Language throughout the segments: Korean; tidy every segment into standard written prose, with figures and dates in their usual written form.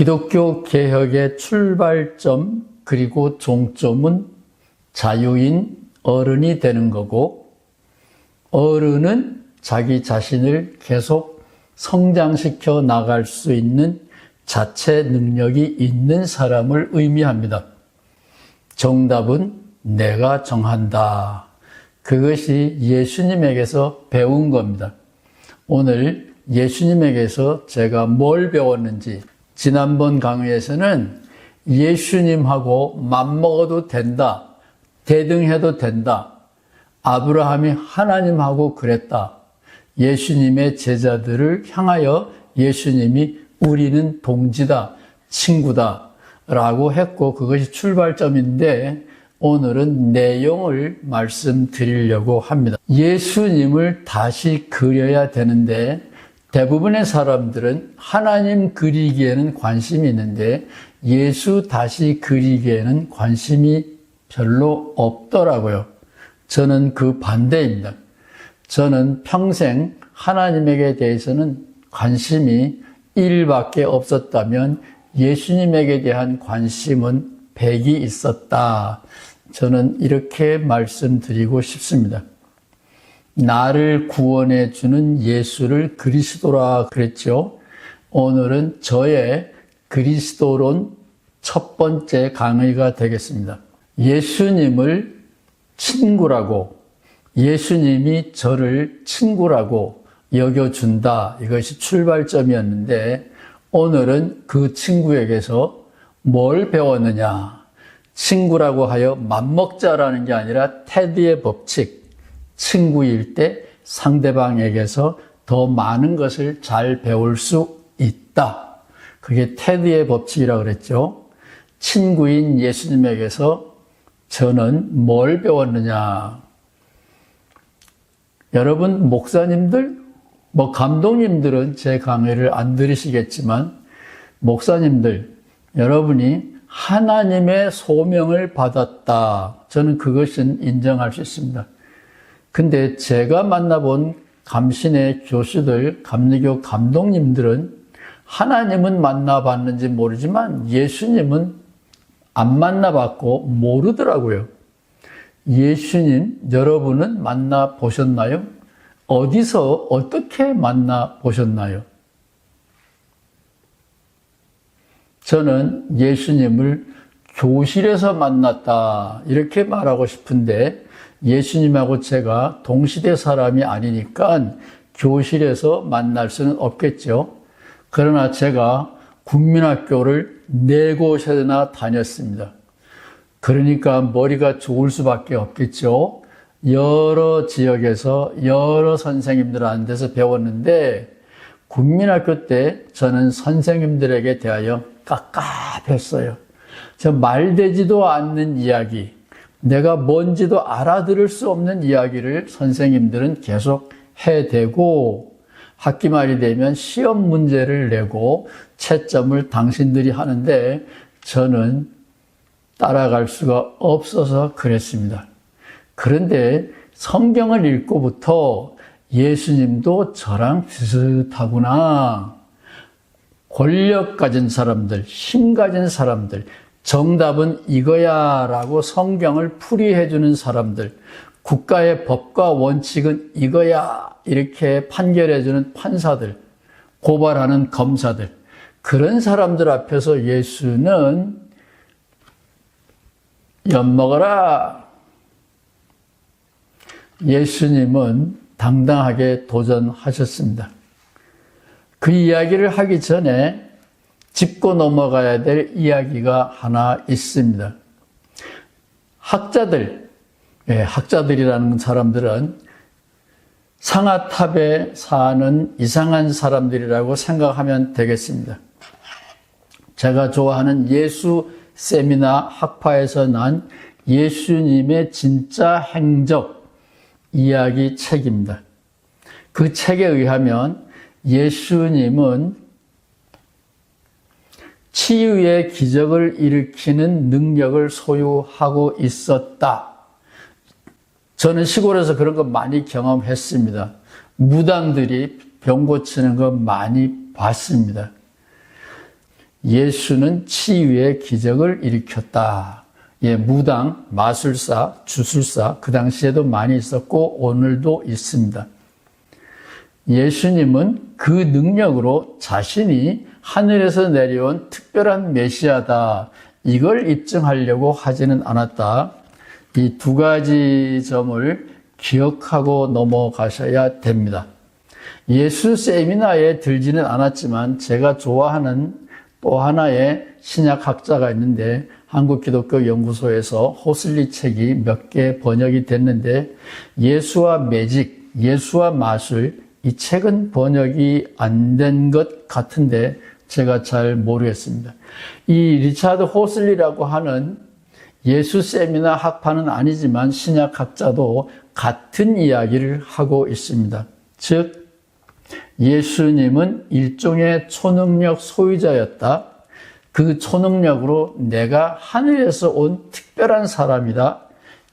기독교 개혁의 출발점 그리고 종점은 자유인 어른이 되는 거고, 어른은 자기 자신을 계속 성장시켜 나갈 수 있는 자체 능력이 있는 사람을 의미합니다. 정답은 내가 정한다. 그것이 예수님에게서 배운 겁니다. 오늘 예수님에게서 제가 뭘 배웠는지, 지난번 강의에서는 예수님하고 맘먹어도 된다, 대등해도 된다, 아브라함이 하나님하고 그랬다, 예수님의 제자들을 향하여 예수님이 우리는 동지다, 친구다 라고 했고, 그것이 출발점인데 오늘은 내용을 말씀드리려고 합니다. 예수님을 다시 그려야 되는데 대부분의 사람들은 하나님 그리기에는 관심이 있는데 예수 다시 그리기에는 관심이 별로 없더라고요. 저는 그 반대입니다. 저는 평생 하나님에게 대해서는 관심이 1밖에 없었다면 예수님에게 대한 관심은 100이 있었다. 저는 이렇게 말씀드리고 싶습니다. 나를 구원해 주는 예수를 그리스도라 그랬죠. 오늘은 저의 그리스도론 첫 번째 강의가 되겠습니다. 예수님을 친구라고, 예수님이 저를 친구라고 여겨준다. 이것이 출발점이었는데 오늘은 그 친구에게서 뭘 배웠느냐. 친구라고 하여 맘먹자라는 게 아니라 테드의 법칙. 친구일 때 상대방에게서 더 많은 것을 잘 배울 수 있다. 그게 테드의 법칙이라고 그랬죠. 친구인 예수님에게서 저는 뭘 배웠느냐. 여러분, 목사님들, 감독님들은 제 강의를 안 들으시겠지만, 목사님들, 여러분이 하나님의 소명을 받았다. 저는 그것은 인정할 수 있습니다. 근데 제가 만나본 감신의 교수들, 감리교 감독님들은 하나님은 만나봤는지 모르지만 예수님은 안 만나봤고 모르더라고요. 예수님, 여러분은 만나보셨나요? 어디서 어떻게 만나보셨나요? 저는 예수님을 교실에서 만났다 이렇게 말하고 싶은데 예수님하고 제가 동시대 사람이 아니니까 교실에서 만날 수는 없겠죠. 그러나 제가 국민학교를 4곳이나 다녔습니다. 그러니까 머리가 좋을 수밖에 없겠죠. 여러 지역에서 여러 선생님들한테서 배웠는데 국민학교 때 저는 선생님들에게 대하여 깝깝했어요. 저 말되지도 않는 이야기, 내가 뭔지도 알아들을 수 없는 이야기를 선생님들은 계속 해대고 학기 말이 되면 시험 문제를 내고 채점을 당신들이 하는데 저는 따라갈 수가 없어서 그랬습니다. 그런데 성경을 읽고부터 예수님도 저랑 비슷하구나. 권력 가진 사람들, 힘 가진 사람들, 정답은 이거야 라고 성경을 풀이해 주는 사람들, 국가의 법과 원칙은 이거야 이렇게 판결해 주는 판사들, 고발하는 검사들, 그런 사람들 앞에서 예수는 엿먹어라. 예수님은 당당하게 도전하셨습니다. 그 이야기를 하기 전에 짚고 넘어가야 될 이야기가 하나 있습니다. 학자들이라는 사람들은 상아탑에 사는 이상한 사람들이라고 생각하면 되겠습니다. 제가 좋아하는 예수 세미나 학파에서 난 예수님의 진짜 행적 이야기 책입니다. 그 책에 의하면 예수님은 치유의 기적을 일으키는 능력을 소유하고 있었다. 저는 시골에서 그런 거 많이 경험했습니다. 무당들이 병 고치는 거 많이 봤습니다. 예수는 치유의 기적을 일으켰다. 예, 무당, 마술사, 주술사 그 당시에도 많이 있었고 오늘도 있습니다. 예수님은 그 능력으로 자신이 하늘에서 내려온 특별한 메시아다. 이걸 입증하려고 하지는 않았다. 이 두 가지 점을 기억하고 넘어가셔야 됩니다. 예수 세미나에 들지는 않았지만 제가 좋아하는 또 하나의 신약학자가 있는데 한국기독교연구소에서 호슬리 책이 몇 개 번역이 됐는데 예수와 매직, 예수와 마술 이 책은 번역이 안 된 것 같은데 제가 잘 모르겠습니다. 이 리차드 호슬리라고 하는 예수 세미나 학파는 아니지만 신약학자도 같은 이야기를 하고 있습니다. 즉 예수님은 일종의 초능력 소유자였다. 그 초능력으로 내가 하늘에서 온 특별한 사람이다.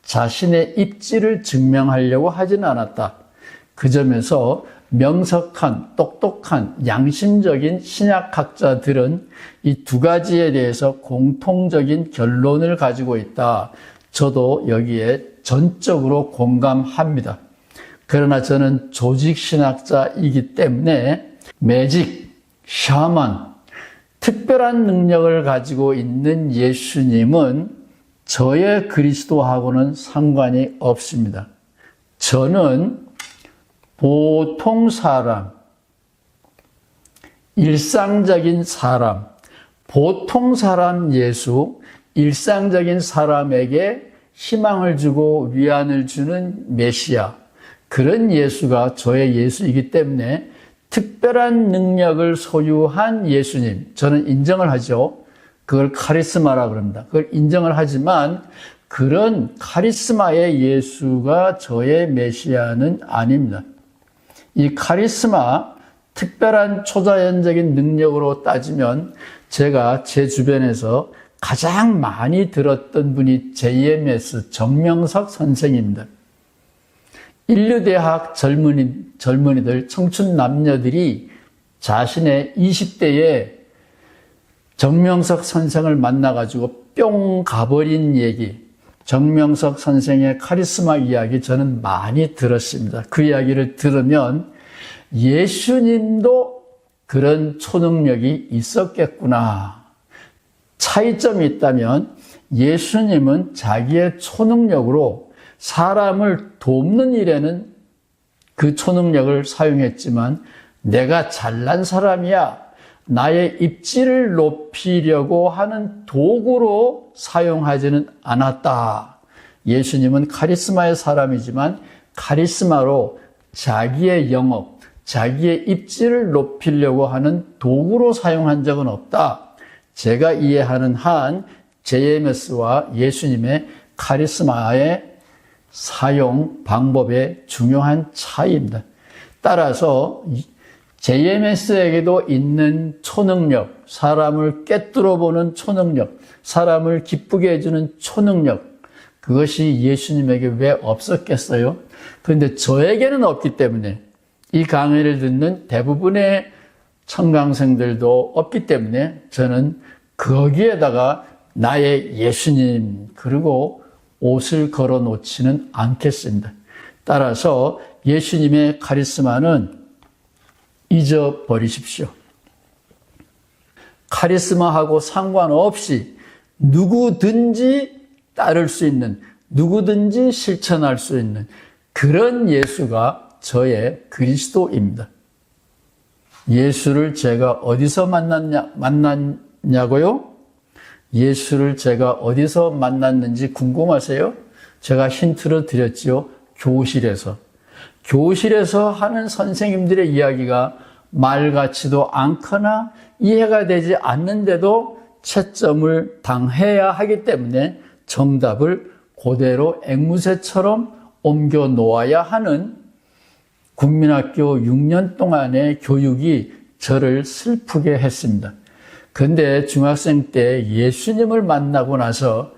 자신의 입지를 증명하려고 하지는 않았다. 그 점에서 명석한, 똑똑한, 양심적인 신약학자들은 이 두 가지에 대해서 공통적인 결론을 가지고 있다. 저도 여기에 전적으로 공감합니다. 그러나 저는 조직신학자이기 때문에 매직, 샤만, 특별한 능력을 가지고 있는 예수님은 저의 그리스도하고는 상관이 없습니다. 저는 보통 사람, 일상적인 사람, 보통 사람 예수, 일상적인 사람에게 희망을 주고 위안을 주는 메시아, 그런 예수가 저의 예수이기 때문에 특별한 능력을 소유한 예수님, 저는 인정을 하죠. 그걸 카리스마라 그럽니다. 그걸 인정을 하지만 그런 카리스마의 예수가 저의 메시아는 아닙니다. 이 카리스마, 특별한 초자연적인 능력으로 따지면 제가 제 주변에서 가장 많이 들었던 분이 JMS 정명석 선생입니다. 인류대학 젊은이들, 청춘 남녀들이 자신의 20대에 정명석 선생을 만나가지고 뿅 가버린 얘기, 정명석 선생의 카리스마 이야기 저는 많이 들었습니다. 그 이야기를 들으면 예수님도 그런 초능력이 있었겠구나. 차이점이 있다면 예수님은 자기의 초능력으로 사람을 돕는 일에는 그 초능력을 사용했지만 내가 잘난 사람이야, 나의 입지를 높이려고 하는 도구로 사용하지는 않았다. 예수님은 카리스마의 사람이지만 카리스마로 자기의 영업, 자기의 입지를 높이려고 하는 도구로 사용한 적은 없다. 제가 이해하는 한 JMS와 예수님의 카리스마의 사용 방법의 중요한 차이입니다. 따라서 JMS에게도 있는 초능력, 사람을 꿰뚫어 보는 초능력, 사람을 기쁘게 해주는 초능력, 그것이 예수님에게 왜 없었겠어요? 그런데 저에게는 없기 때문에 이 강의를 듣는 대부분의 청강생들도 없기 때문에 저는 거기에다가 나의 예수님 그리고 옷을 걸어 놓지는 않겠습니다. 따라서 예수님의 카리스마는 잊어버리십시오. 카리스마하고 상관없이 누구든지 따를 수 있는, 누구든지 실천할 수 있는 그런 예수가 저의 그리스도입니다. 예수를 제가 어디서 만났냐고요? 예수를 제가 어디서 만났는지 궁금하세요? 제가 힌트를 드렸지요. 교실에서. 교실에서 하는 선생님들의 이야기가 말 같지도 않거나 이해가 되지 않는데도 채점을 당해야 하기 때문에 정답을 그대로 앵무새처럼 옮겨 놓아야 하는 국민학교 6년 동안의 교육이 저를 슬프게 했습니다. 그런데 중학생 때 예수님을 만나고 나서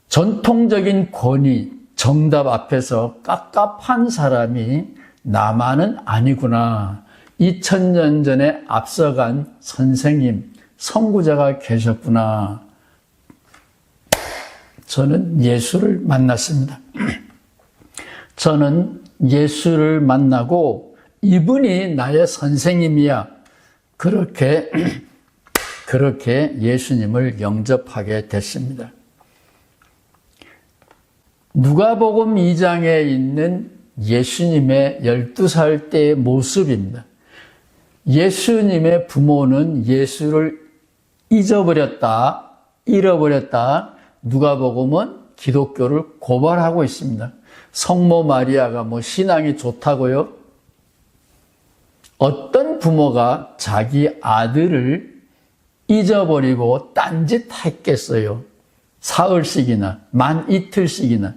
전통적인 권위, 정답 앞에서 깝깝한 사람이 나만은 아니구나. 2000년 전에 앞서간 선생님, 선구자가 계셨구나. 저는 예수를 만났습니다. 저는 예수를 만나고 이분이 나의 선생님이야. 그렇게 예수님을 영접하게 됐습니다. 누가복음 2장에 있는 예수님의 12살 때의 모습입니다. 예수님의 부모는 예수를 잃어버렸다. 누가복음은 기독교를 고발하고 있습니다. 성모 마리아가 신앙이 좋다고요? 어떤 부모가 자기 아들을 잊어버리고 딴짓했겠어요? 사흘씩이나 만 이틀씩이나.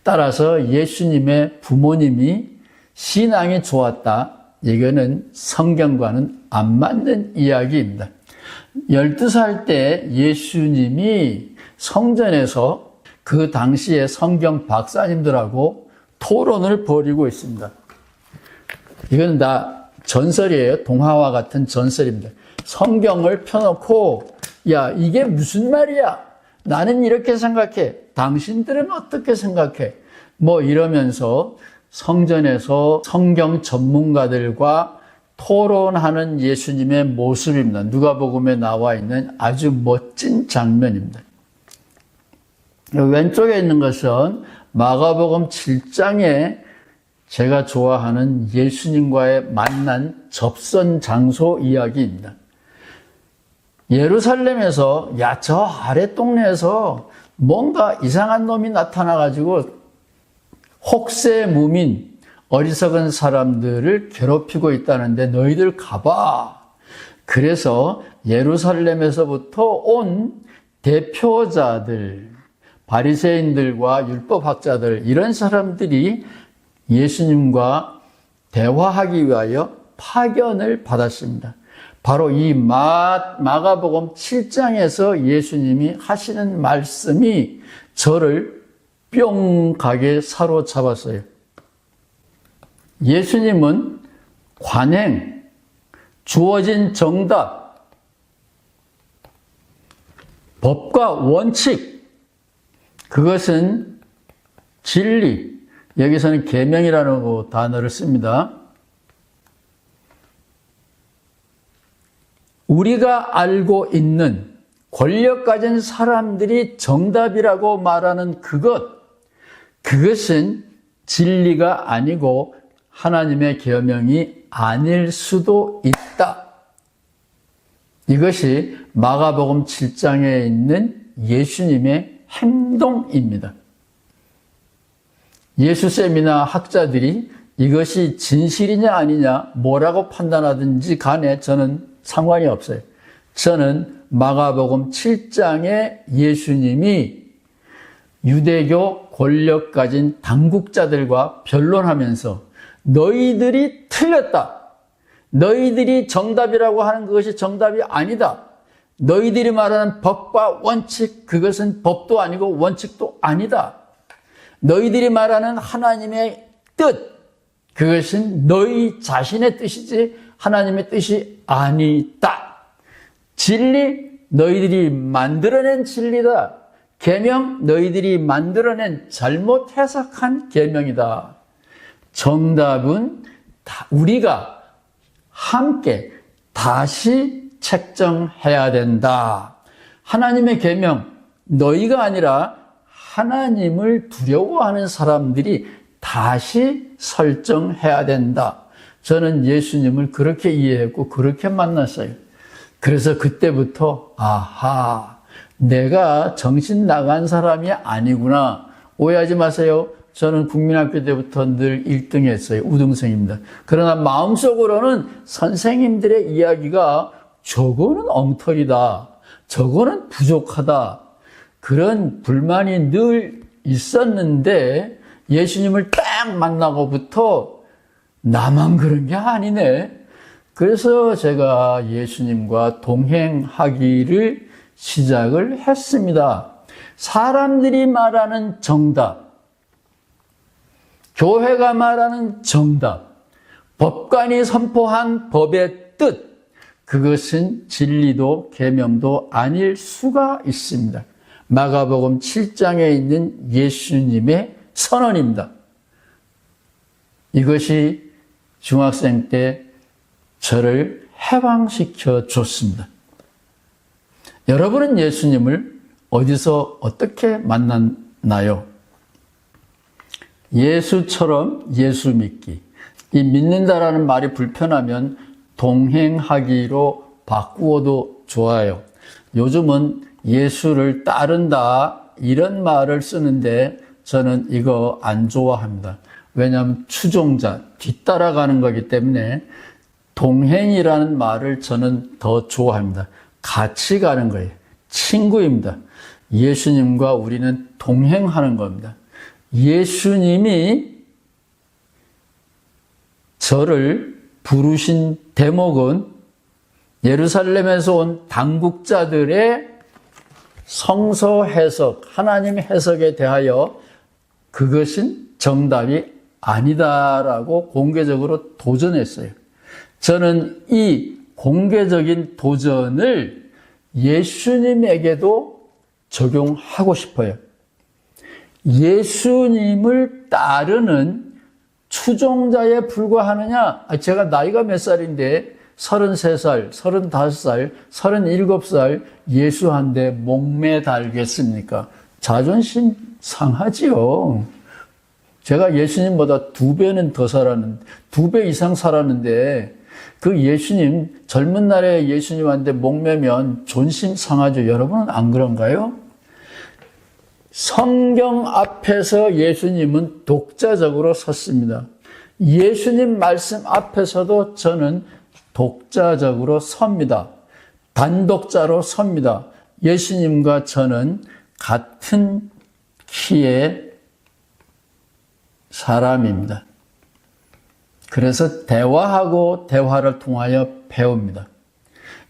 따라서 예수님의 부모님이 신앙이 좋았다. 이거는 성경과는 안 맞는 이야기입니다. 12살 때 예수님이 성전에서 그 당시에 성경 박사님들하고 토론을 벌이고 있습니다. 이건 다 전설이에요. 동화와 같은 전설입니다. 성경을 펴놓고 야, 이게 무슨 말이야? 나는 이렇게 생각해. 당신들은 어떻게 생각해? 이러면서 성전에서 성경 전문가들과 토론하는 예수님의 모습입니다. 누가복음에 나와 있는 아주 멋진 장면입니다. 왼쪽에 있는 것은 마가복음 7장에 제가 좋아하는 예수님과의 만난 접선 장소 이야기입니다. 예루살렘에서 저 아래 동네에서 뭔가 이상한 놈이 나타나가지고 혹세무민 어리석은 사람들을 괴롭히고 있다는데 너희들 가봐. 그래서 예루살렘에서부터 온 대표자들, 바리새인들과 율법학자들 이런 사람들이 예수님과 대화하기 위하여 파견을 받았습니다. 바로 이 마가복음 7장에서 예수님이 하시는 말씀이 저를 뿅 가게 사로잡았어요. 예수님은 관행, 주어진 정답, 법과 원칙, 그것은 진리, 여기서는 계명이라는 단어를 씁니다. 우리가 알고 있는 권력 가진 사람들이 정답이라고 말하는 그것은 진리가 아니고 하나님의 계명이 아닐 수도 있다. 이것이 마가복음 7장에 있는 예수님의 행동입니다. 예수쌤이나 학자들이 이것이 진실이냐 아니냐 뭐라고 판단하든지 간에 저는 상관이 없어요. 저는 마가복음 7장에 예수님이 유대교 권력 가진 당국자들과 변론하면서 너희들이 틀렸다. 너희들이 정답이라고 하는 그것이 정답이 아니다. 너희들이 말하는 법과 원칙, 그것은 법도 아니고 원칙도 아니다. 너희들이 말하는 하나님의 뜻, 그것은 너희 자신의 뜻이지 하나님의 뜻이 아니다. 진리, 너희들이 만들어낸 진리다. 계명, 너희들이 만들어낸 잘못 해석한 계명이다. 정답은 우리가 함께 다시 책정해야 된다. 하나님의 계명, 너희가 아니라 하나님을 두려워하는 사람들이 다시 설정해야 된다. 저는 예수님을 그렇게 이해했고 그렇게 만났어요. 그래서 그때부터 아하, 내가 정신 나간 사람이 아니구나. 오해하지 마세요. 저는 국민학교 때부터 늘 1등 했어요. 우등생입니다. 그러나 마음속으로는 선생님들의 이야기가 저거는 엉터리다. 저거는 부족하다. 그런 불만이 늘 있었는데 예수님을 딱 만나고부터 나만 그런 게 아니네. 그래서 제가 예수님과 동행하기를 시작을 했습니다. 사람들이 말하는 정답, 교회가 말하는 정답, 법관이 선포한 법의 뜻, 그것은 진리도 계명도 아닐 수가 있습니다. 마가복음 7장에 있는 예수님의 선언입니다. 이것이 중학생 때 저를 해방시켜 줬습니다. 여러분은 예수님을 어디서 어떻게 만났나요? 예수처럼 예수 믿기. 이 믿는다라는 말이 불편하면 동행하기로 바꾸어도 좋아요. 요즘은 예수를 따른다 이런 말을 쓰는데 저는 이거 안 좋아합니다. 왜냐하면 추종자, 뒤따라가는 거기 때문에 동행이라는 말을 저는 더 좋아합니다. 같이 가는 거예요. 친구입니다. 예수님과 우리는 동행하는 겁니다. 예수님이 저를 부르신 대목은 예루살렘에서 온 당국자들의 성서 해석, 하나님 해석에 대하여 그것은 정답이 아니다라고 공개적으로 도전했어요. 저는 이 공개적인 도전을 예수님에게도 적용하고 싶어요. 예수님을 따르는 추종자에 불과하느냐? 제가 나이가 몇 살인데 33살, 35살, 37살 예수한테 목매달겠습니까? 자존심 상하지요. 제가 예수님보다 2배는 더 살았는데, 2배 이상 살았는데, 그 예수님, 젊은 날에 예수님한테 목매면 존심 상하죠. 여러분은 안 그런가요? 성경 앞에서 예수님은 독자적으로 섰습니다. 예수님 말씀 앞에서도 저는 독자적으로 섭니다. 단독자로 섭니다. 예수님과 저는 같은 키의 사람입니다. 그래서 대화하고 대화를 통하여 배웁니다.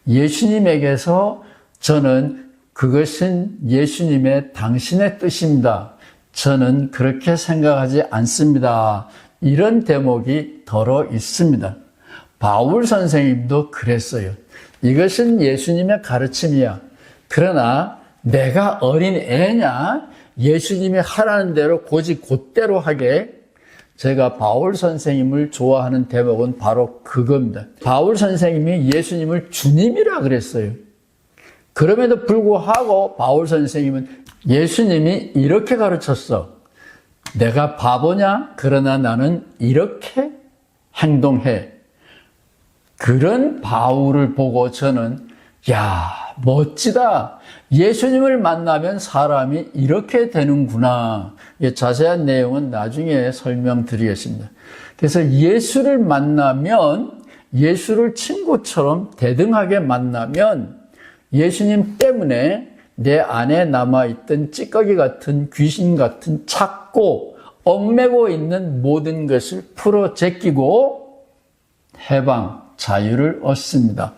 예수님에게서 저는 그것은 예수님의 당신의 뜻입니다. 저는 그렇게 생각하지 않습니다. 이런 대목이 덜어 있습니다. 바울 선생님도 그랬어요. 이것은 예수님의 가르침이야. 그러나 내가 어린 애냐? 예수님이 하라는 대로 고집 곧대로 하게. 제가 바울 선생님을 좋아하는 대목은 바로 그겁니다. 바울 선생님이 예수님을 주님이라 그랬어요. 그럼에도 불구하고 바울 선생님은 예수님이 이렇게 가르쳤어. 내가 바보냐? 그러나 나는 이렇게 행동해. 그런 바울을 보고 저는 야, 멋지다. 예수님을 만나면 사람이 이렇게 되는구나. 자세한 내용은 나중에 설명드리겠습니다. 그래서 예수를 만나면, 예수를 친구처럼 대등하게 만나면 예수님 때문에 내 안에 남아있던 찌꺼기 같은 귀신 같은 찾고 얽매고 있는 모든 것을 풀어 제끼고 해방, 자유를 얻습니다.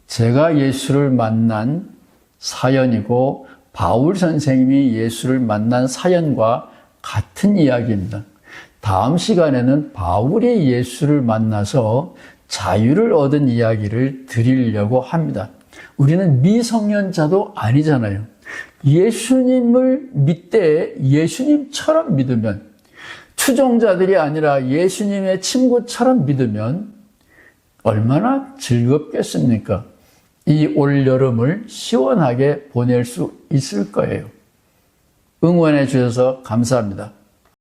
제가 예수를 만난 사연이고 바울 선생님이 예수를 만난 사연과 같은 이야기입니다. 다음 시간에는 바울이 예수를 만나서 자유를 얻은 이야기를 드리려고 합니다. 우리는 미성년자도 아니잖아요. 예수님을 믿되 예수님처럼 믿으면, 추종자들이 아니라 예수님의 친구처럼 믿으면 얼마나 즐겁겠습니까? 이 올여름을 시원하게 보낼 수 있을 거예요. 응원해 주셔서 감사합니다.